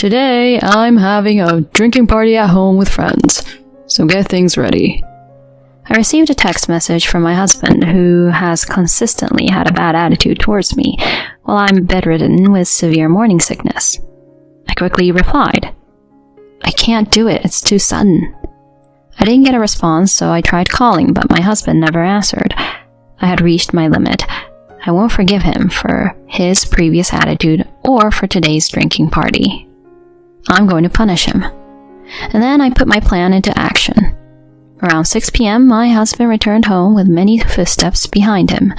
Today, I'm having a drinking party at home with friends, so get things ready. I received a text message from my husband, who has consistently had a bad attitude towards me while I'm bedridden with severe morning sickness. I quickly replied, "I can't do it, it's too sudden." I didn't get a response, so I tried calling, but my husband never answered. I had reached my limit. I won't forgive him for his previous attitude or for today's drinking party. I'm going to punish him. And then I put my plan into action. Around 6 p.m., my husband returned home with many footsteps behind him.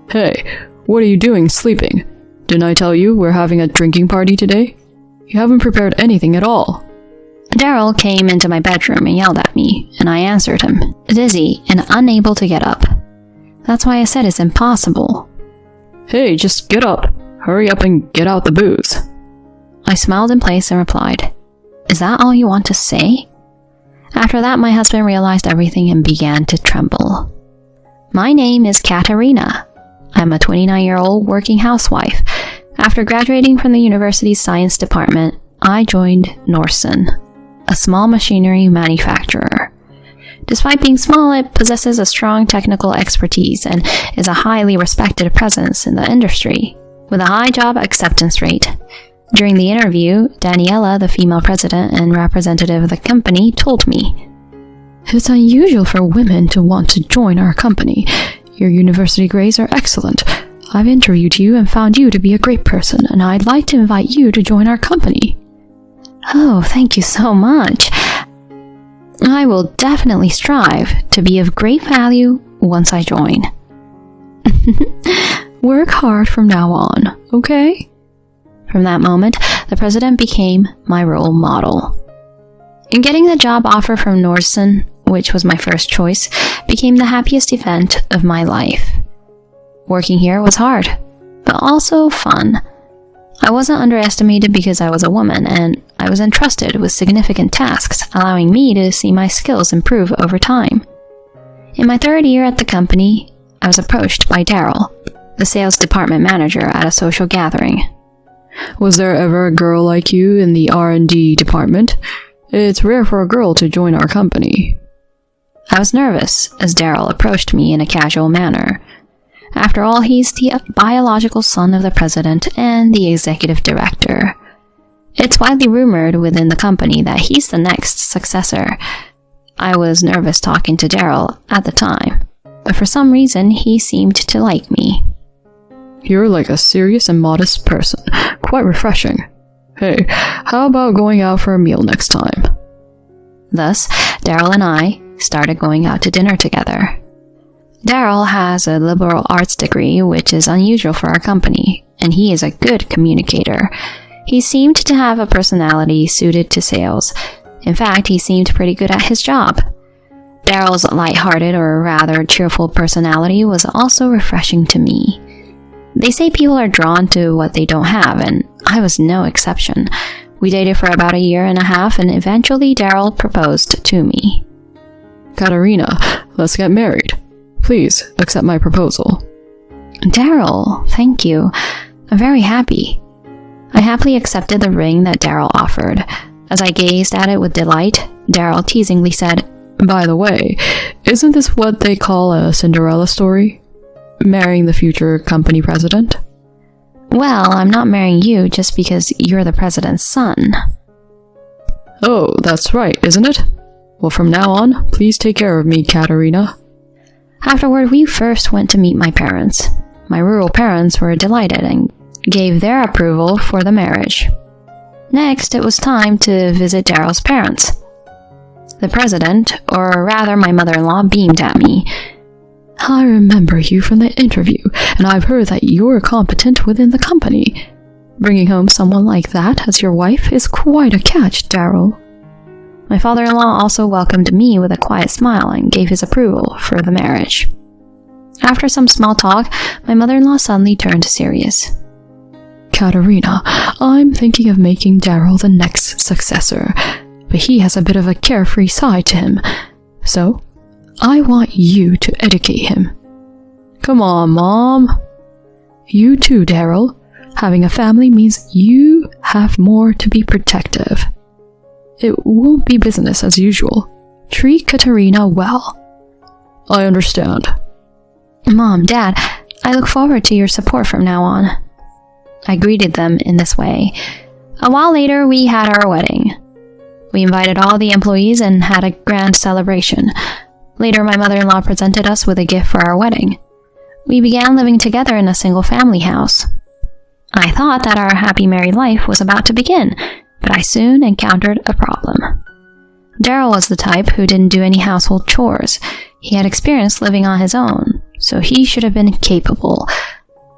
Hey, what are you doing sleeping? Didn't I tell you we're having a drinking party today? You haven't prepared anything at all. Daryl came into my bedroom and yelled at me, and I answered him, dizzy and unable to get up. That's why I said it's impossible. Hey, just get up. Hurry up and get out the booze. I smiled in place and replied, "Is that all you want to say?" After that, my husband realized everything and began to tremble. My name is Katerina. I'm a 29-year-old working housewife. After graduating from the university's science department, I joined Nordson, a small machinery manufacturer. Despite being small, it possesses a strong technical expertise and is a highly respected presence in the industry, with a high job acceptance rate. During the interview, Daniela, the female president and representative of the company, told me, "It's unusual for women to want to join our company. Your university grades are excellent. I've interviewed you and found you to be a great person, and I'd like to invite you to join our company." Oh, thank you so much. I will definitely strive to be of great value once I join. Work hard from now on, okay? From that moment, the president became my role model. In getting the job offer from Nordson, which was my first choice, became the happiest event of my life. Working here was hard, but also fun. I wasn't underestimated because I was a woman, and I was entrusted with significant tasks, allowing me to see my skills improve over time. In my third year at the company, I was approached by Daryl, the sales department manager, at a social gathering. Was there ever a girl like you in the R&D department? It's rare for a girl to join our company. I was nervous as Daryl approached me in a casual manner. After all, he's the biological son of the president and the executive director. It's widely rumored within the company that he's the next successor. I was nervous talking to Daryl at the time, but for some reason he seemed to like me. You're like a serious and modest person. Quite refreshing. Hey, how about going out for a meal next time? Thus, Daryl and I started going out to dinner together. Daryl has a liberal arts degree, which is unusual for our company, and he is a good communicator. He seemed to have a personality suited to sales. In fact, he seemed pretty good at his job. Daryl's lighthearted, or rather cheerful personality was also refreshing to me. They say people are drawn to what they don't have, and I was no exception. We dated for about a year and a half, and eventually Daryl proposed to me. Katerina, let's get married. Please accept my proposal. Daryl, thank you. I'm very happy. I happily accepted the ring that Daryl offered. As I gazed at it with delight, Daryl teasingly said, "By the way, isn't this what they call a Cinderella story? Marrying the future company president?" Well, I'm not marrying you just because you're the president's son. Oh, that's right, isn't it? Well, from now on, please take care of me, Katerina. Afterward, we first went to meet my parents. My rural parents were delighted and gave their approval for the marriage. Next, it was time to visit Daryl's parents. The president, or rather my mother-in-law, beamed at me. "I remember you from the interview, and I've heard that you're competent within the company. Bringing home someone like that as your wife is quite a catch, Daryl." My father-in-law also welcomed me with a quiet smile and gave his approval for the marriage. After some small talk, my mother-in-law suddenly turned serious. "Katerina, I'm thinking of making Daryl the next successor, but he has a bit of a carefree side to him, so I want you to educate him." "Come on, Mom." "You too, Daryl. Having a family means you have more to be protective. It won't be business as usual. Treat Katerina well. I understand. Mom, Dad, I look forward to your support from now on. I greeted them in this way. A while later, we had our wedding. We invited all the employees and had a grand celebration. Later, my mother-in-law presented us with a gift for our wedding. We began living together in a single-family house. I thought that our happy married life was about to begin, but I soon encountered a problem. Daryl was the type who didn't do any household chores. He had experience living on his own, so he should have been capable.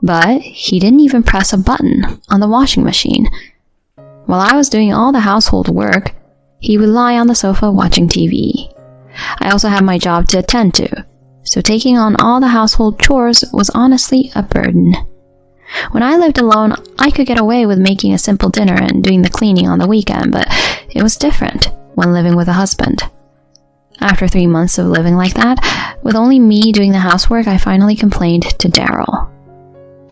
But he didn't even press a button on the washing machine. While I was doing all the household work, he would lie on the sofa watching TV. I also had my job to attend to, so taking on all the household chores was honestly a burden. When I lived alone, I could get away with making a simple dinner and doing the cleaning on the weekend, but it was different when living with a husband. After 3 months of living like that, with only me doing the housework, I finally complained to Daryl.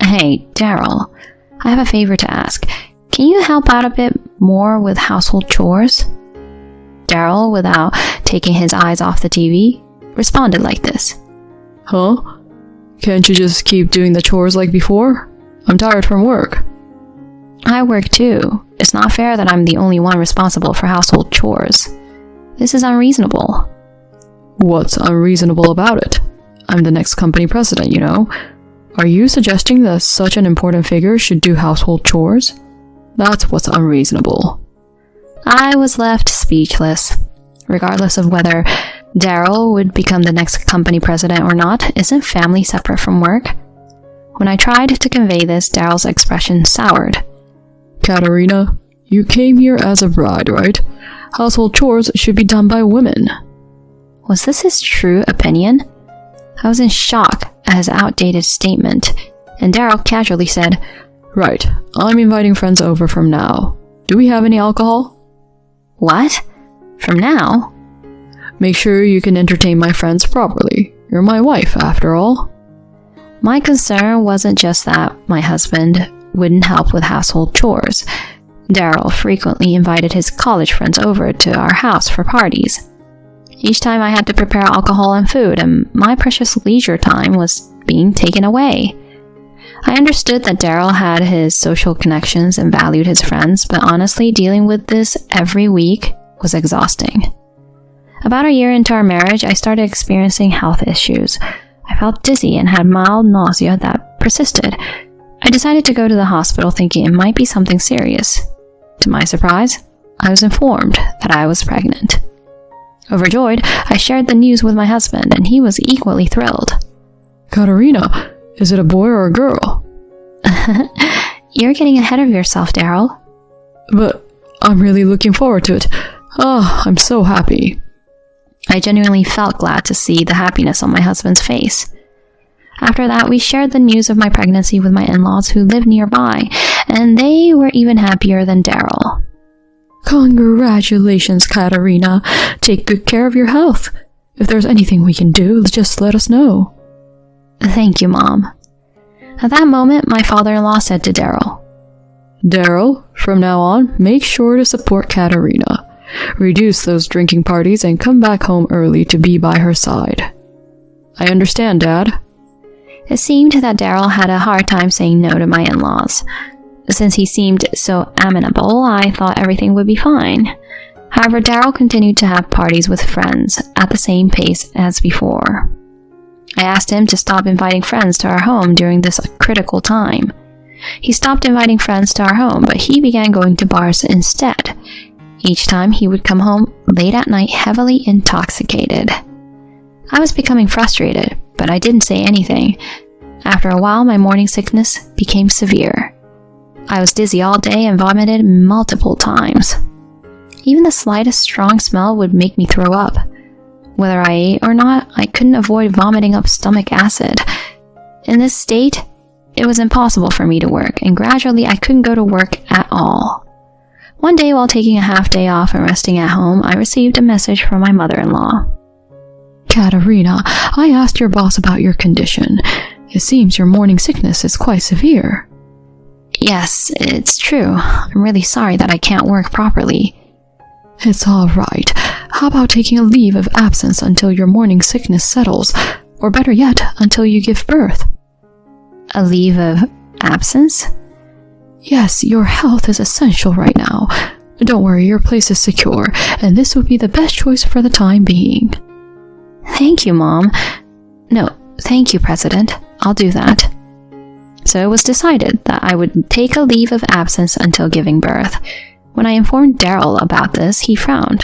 Hey, Daryl, I have a favor to ask. Can you help out a bit more with household chores? Daryl, without taking his eyes off the TV, responded like this. Huh? Can't you just keep doing the chores like before? I'm tired from work. I work too. It's not fair that I'm the only one responsible for household chores. This is unreasonable. What's unreasonable about it? I'm the next company president, you know. Are you suggesting that such an important figure should do household chores? That's what's unreasonable. I was left speechless. Regardless of whether Daryl would become the next company president or not, isn't family separate from work? When I tried to convey this, Daryl's expression soured. Katerina, you came here as a bride, right? Household chores should be done by women. Was this his true opinion? I was in shock at his outdated statement, and Daryl casually said, Right, I'm inviting friends over from now. Do we have any alcohol? What? From now? Make sure you can entertain my friends properly. You're my wife, after all. My concern wasn't just that my husband wouldn't help with household chores. Daryl frequently invited his college friends over to our house for parties. Each time I had to prepare alcohol and food, and my precious leisure time was being taken away. I understood that Daryl had his social connections and valued his friends, but honestly, dealing with this every week was exhausting. About a year into our marriage, I started experiencing health issues. I felt dizzy and had mild nausea that persisted. I decided to go to the hospital thinking it might be something serious. To my surprise, I was informed that I was pregnant. Overjoyed, I shared the news with my husband, and he was equally thrilled. Katerina, is it a boy or a girl? You're getting ahead of yourself, Daryl. But I'm really looking forward to it. I'm so happy. I genuinely felt glad to see the happiness on my husband's face. After that, we shared the news of my pregnancy with my in-laws who lived nearby, and they were even happier than Daryl. Congratulations, Katerina. Take good care of your health. If there's anything we can do, just let us know. Thank you, Mom. At that moment, my father-in-law said to Daryl, Daryl, from now on, make sure to support Katerina. Reduce those drinking parties and come back home early to be by her side. I understand, Dad. It seemed that Daryl had a hard time saying no to my in-laws. Since he seemed so amenable, I thought everything would be fine. However, Daryl continued to have parties with friends at the same pace as before. I asked him to stop inviting friends to our home during this critical time. He stopped inviting friends to our home, but he began going to bars instead. Each time he would come home late at night heavily intoxicated. I was becoming frustrated, but I didn't say anything. After a while, my morning sickness became severe. I was dizzy all day and vomited multiple times. Even the slightest strong smell would make me throw up. Whether I ate or not, I couldn't avoid vomiting up stomach acid. In this state, it was impossible for me to work, and gradually I couldn't go to work at all. One day, while taking a half day off and resting at home, I received a message from my mother-in-law. Katerina, I asked your boss about your condition. It seems your morning sickness is quite severe. Yes, it's true. I'm really sorry that I can't work properly. It's all right. How about taking a leave of absence until your morning sickness settles? Or better yet, until you give birth? A leave of absence? Yes, your health is essential right now. Don't worry, your place is secure, and this would be the best choice for the time being. Thank you, Mom. No, thank you, President. I'll do that. So it was decided that I would take a leave of absence until giving birth. When I informed Daryl about this, he frowned.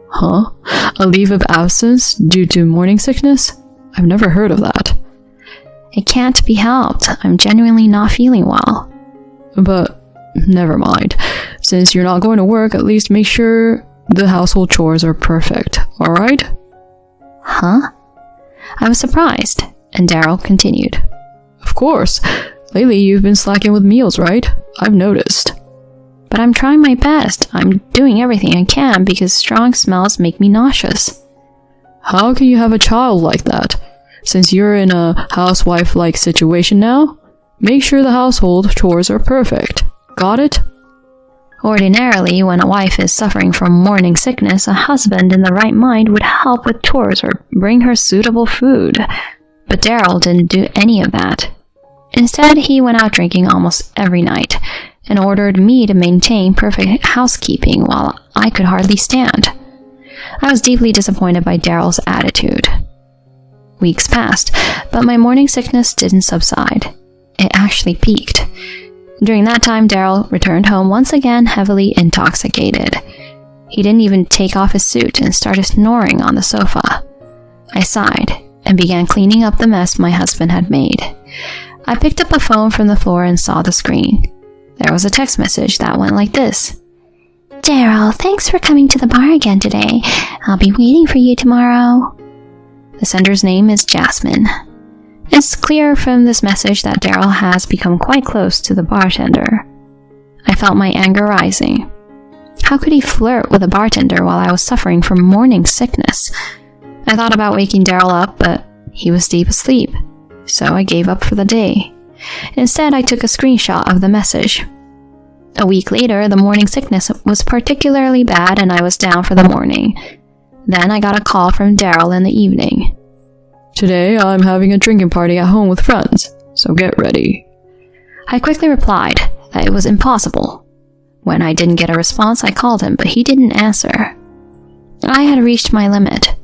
Huh? A leave of absence due to morning sickness? I've never heard of that. It can't be helped. I'm genuinely not feeling well. But never mind. Since you're not going to work, at least make sure the household chores are perfect, alright? Huh? I was surprised, and Daryl continued. Of course. Lately you've been slacking with meals, right? I've noticed. But I'm trying my best. I'm doing everything I can because strong smells make me nauseous. How can you have a child like that? Since you're in a housewife-like situation now, make sure the household chores are perfect. Got it? Ordinarily, when a wife is suffering from morning sickness, a husband in the right mind would help with chores or bring her suitable food. But Daryl didn't do any of that. Instead, he went out drinking almost every night and ordered me to maintain perfect housekeeping while I could hardly stand. I was deeply disappointed by Daryl's attitude. Weeks passed, but my morning sickness didn't subside. It actually peaked. During that time, Daryl returned home once again heavily intoxicated. He didn't even take off his suit and started snoring on the sofa. I sighed and began cleaning up the mess my husband had made. I picked up a phone from the floor and saw the screen. There was a text message that went like this. Daryl, thanks for coming to the bar again today. I'll be waiting for you tomorrow. The sender's name is Jasmine. It's clear from this message that Daryl has become quite close to the bartender. I felt my anger rising. How could he flirt with a bartender while I was suffering from morning sickness? I thought about waking Daryl up, but he was deep asleep, so I gave up for the day. Instead, I took a screenshot of the message. A week later, the morning sickness was particularly bad and I was down for the morning. Then I got a call from Daryl in the evening. Today, I'm having a drinking party at home with friends, so get ready. I quickly replied that it was impossible. When I didn't get a response, I called him, but he didn't answer. I had reached my limit.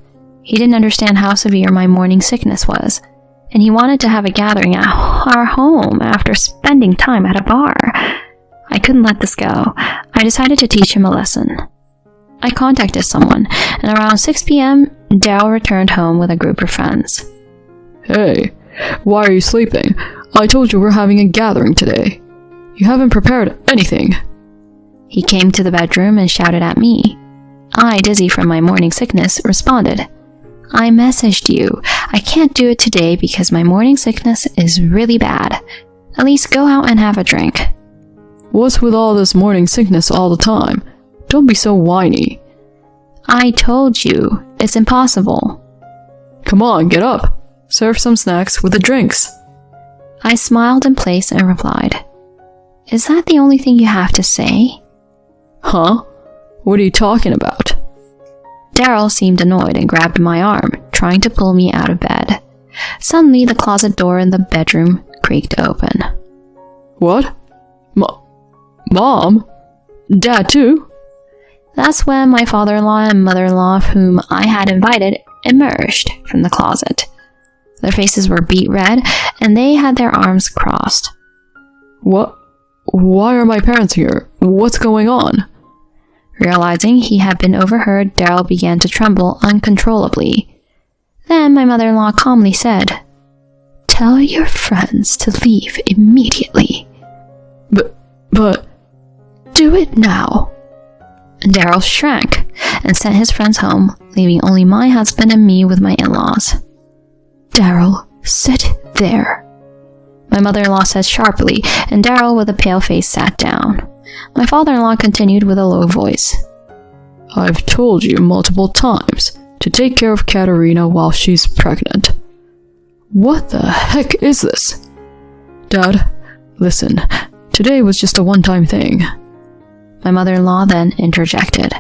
He didn't understand how severe my morning sickness was, and he wanted to have a gathering at our home after spending time at a bar. I couldn't let this go. I decided to teach him a lesson. I contacted someone, and around 6 p.m., Daryl returned home with a group of friends. Hey, why are you sleeping? I told you we're having a gathering today. You haven't prepared anything. He came to the bedroom and shouted at me. I, dizzy from my morning sickness, responded, I messaged you. I can't do it today because my morning sickness is really bad. At least go out and have a drink. What's with all this morning sickness all the time? Don't be so whiny. I told you, it's impossible. Come on, get up. Serve some snacks with the drinks. I smiled in place and replied, Is that the only thing you have to say? Huh? What are you talking about? Daryl seemed annoyed and grabbed my arm, trying to pull me out of bed. Suddenly, the closet door in the bedroom creaked open. What? Mom? Dad too? That's when my father-in-law and mother-in-law, whom I had invited, emerged from the closet. Their faces were beet red, and they had their arms crossed. What? Why are my parents here? What's going on? Realizing he had been overheard, Daryl began to tremble uncontrollably. Then my mother-in-law calmly said, Tell your friends to leave immediately. But... Do it now. Daryl shrank and sent his friends home, leaving only my husband and me with my in-laws. Daryl, sit there. My mother-in-law said sharply, and Daryl with a pale face sat down. My father-in-law continued with a low voice. I've told you multiple times to take care of Katerina while she's pregnant. What the heck is this? Dad, listen. Today was just a one-time thing. My mother-in-law then interjected.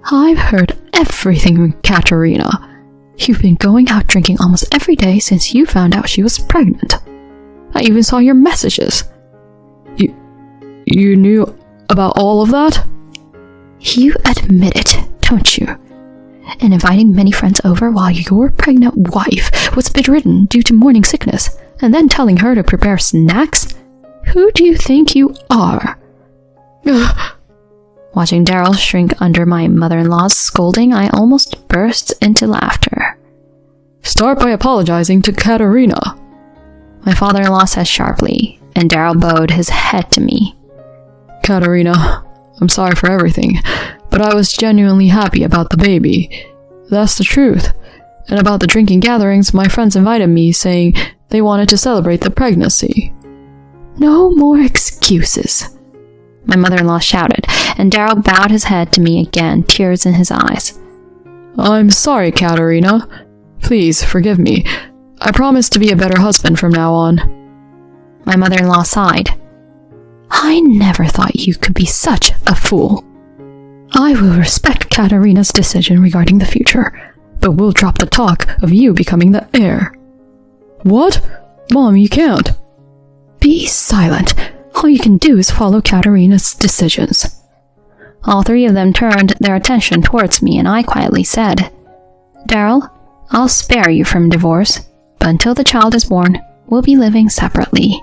I've heard everything from Katerina. You've been going out drinking almost every day since you found out she was pregnant. I even saw your messages. You knew about all of that? You admit it, don't you? And inviting many friends over while your pregnant wife was bedridden due to morning sickness, and then telling her to prepare snacks? Who do you think you are? Watching Daryl shrink under my mother-in-law's scolding, I almost burst into laughter. Start by apologizing to Katerina. My father-in-law said sharply, and Daryl bowed his head to me. Katerina, I'm sorry for everything, but I was genuinely happy about the baby. That's the truth. And about the drinking gatherings, my friends invited me, saying they wanted to celebrate the pregnancy. No more excuses, my mother-in-law shouted, and Daryl bowed his head to me again, tears in his eyes. I'm sorry, Katerina. Please forgive me. I promise to be a better husband from now on. My mother-in-law sighed. I never thought you could be such a fool. I will respect Katerina's decision regarding the future, but we'll drop the talk of you becoming the heir. What? Mom, you can't. Be silent. All you can do is follow Katerina's decisions. All three of them turned their attention towards me, and I quietly said, Daryl, I'll spare you from divorce, but until the child is born, we'll be living separately.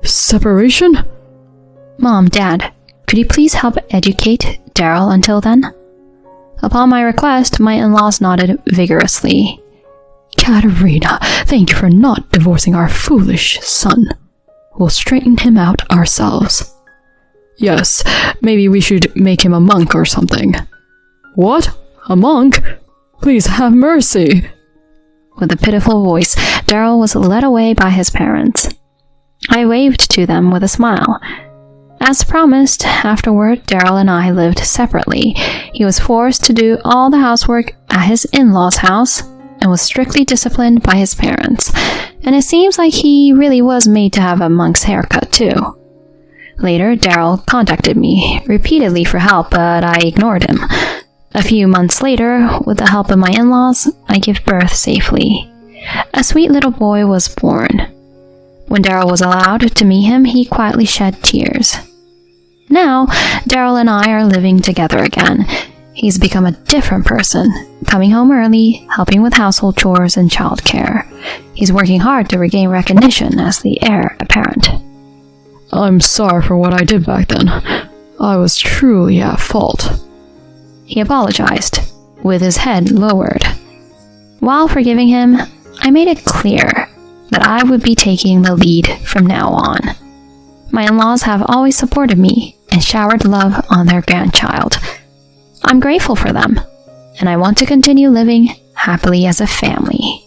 Separation? Mom, Dad, could you please help educate Daryl until then? Upon my request, my in-laws nodded vigorously. Katerina, thank you for not divorcing our foolish son. We'll straighten him out ourselves. Yes, maybe we should make him a monk or something. What? A monk? Please have mercy. With a pitiful voice, Daryl was led away by his parents. I waved to them with a smile. As promised, afterward, Daryl and I lived separately. He was forced to do all the housework at his in-laws' house and was strictly disciplined by his parents. And it seems like he really was made to have a monk's haircut, too. Later, Daryl contacted me repeatedly for help, but I ignored him. A few months later, with the help of my in-laws, I gave birth safely. A sweet little boy was born. When Daryl was allowed to meet him, he quietly shed tears. Now, Daryl and I are living together again. He's become a different person, coming home early, helping with household chores and childcare. He's working hard to regain recognition as the heir apparent. I'm sorry for what I did back then. I was truly at fault. He apologized, with his head lowered. While forgiving him, I made it clear that I would be taking the lead from now on. My in-laws have always supported me and showered love on their grandchild. I'm grateful for them, and I want to continue living happily as a family.